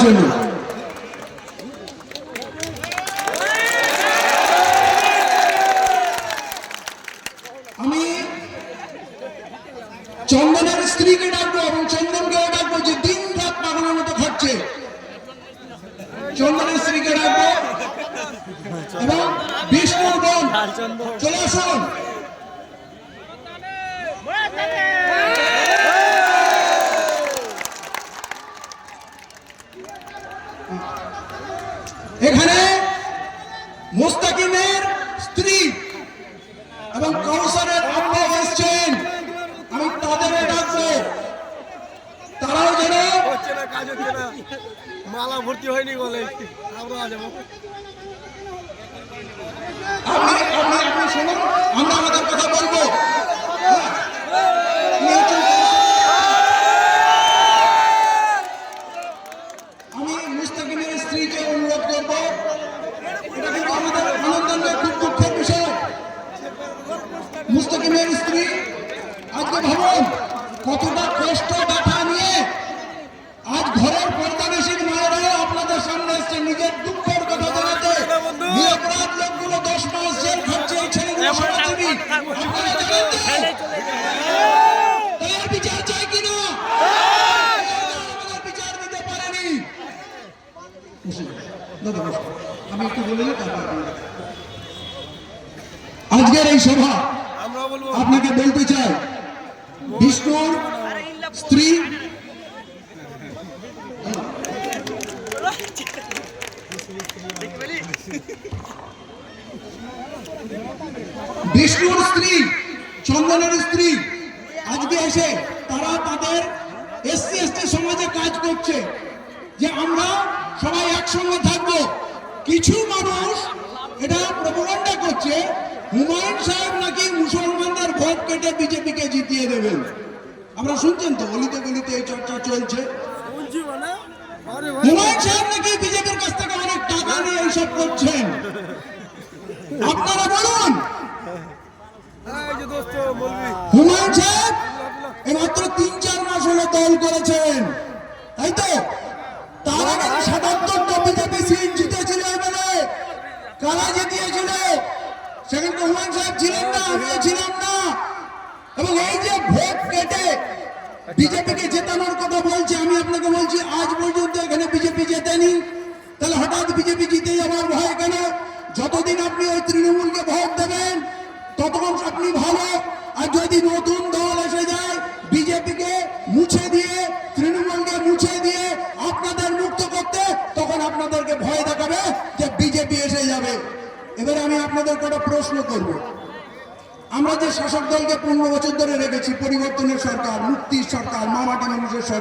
জন্য। আমি চন্দনের স্ত্রীকে ডাকবো এবং চন্দনকেও ডাকবো, যে দিন রাত পাগলের মতো খাচ্ছে। চন্দনের স্ত্রীকে ডাকবো এবং বিষ্ণুর বোন চলে আসুন। এখানে মুস্তাকিমের স্ত্রী এবং কাউসারের আব্বা এসেছেন, আমি তাদের ডাকবো, তারাও যেন মালা ভর্তি হয়নি বলে আমরা যাবো। আপনি শুনুন, আমরা আমাদের কথা বলবো। আমি মুস্তাকিমের স্ত্রীকে অনুরোধ করবো, এটা কিন্তু আমাদের আনন্দের খুব দুঃখের বিষয়। মুস্তাকিমের স্ত্রী আজকে ভাবুন কতটা কষ্ট ব্যথা নিয়ে আজ ঘরের পর্দাবেশীর মায়েরাও আপনাদের সামনে এসছে নিজের দুঃখের কথা জানাতে। নিরপরাধ লোকগুলো 10 মাস জেল খাচ্ছে, এই ছেলেগুলো সমাজসেবী। আপনারা জানেন তো তার বিচার চাই কিনা? আমাদের বিচার দিতে পারেনি। আমি একটু বলে নিই, তারপর আজকের এই সভা আপনাকে বলতে চাই, বিষ্ণুর স্ত্রী চন্দনের স্ত্রী আজকে এসে তারা তাদের এসসি এসটি সমাজে কাজ করছে যে আমরা সবাই একসঙ্গে থাকবো। কিছু মানুষ এটা প্রপাগান্ডা করছে হুমায়ুন সাহেব নাকি মুসলমানদের ভোট কেটে বিজেপিকে জিতিয়ে দেবেন। আমরা শুনছেন তো, গলিতে গলিতে এই চর্চা চলছে। হুমায়ুন সাহেব নাকি বিজেপির কাছ থেকে অনেক টাকা নিয়ে এইসব করছেন। আপনারা বলুন, হুমায়ুন সাহেব মাত্র 3-4 মাস হলো দল করেছেন, তাই তো? তার আগে 77টা বিজেপি সিট জিতেছিল এবারে। কারা জিতিয়েছিল? সেখানে হুমায়ুন সাহেব ছিলেন না, আমিও ছিলাম না। এবং এই যে ভোট কেটে বিজেপিকে জেতানোর কথা বলছে, আমি আপনাকে বলছি আজ পর্যন্ত এখানে বিজেপি জেতেনি। তাহলে হঠাৎ বিজেপি জিতে যাবার ভয় কেন? যতদিন আপনি ওই তৃণমূলকে ভোট দেবেন ততক্ষণ আপনি ভালো। আর যদি নতুন দল এসে যায় বিজেপিকে মুছে দিয়ে, তৃণমূলকে মুছে দিয়ে আপনাদের মুক্ত করতে, তখন আপনাদেরকে ভয় দেখাবে যে বিজেপি এসে যাবে। এবারে আমি আপনাদের একটা প্রশ্ন করব, আমরা যে শাসক দলকে 15 বছর ধরে রেখেছি, পরিবর্তনের সরকার, মুক্তির সরকার, মামাটি মানুষের সরকার,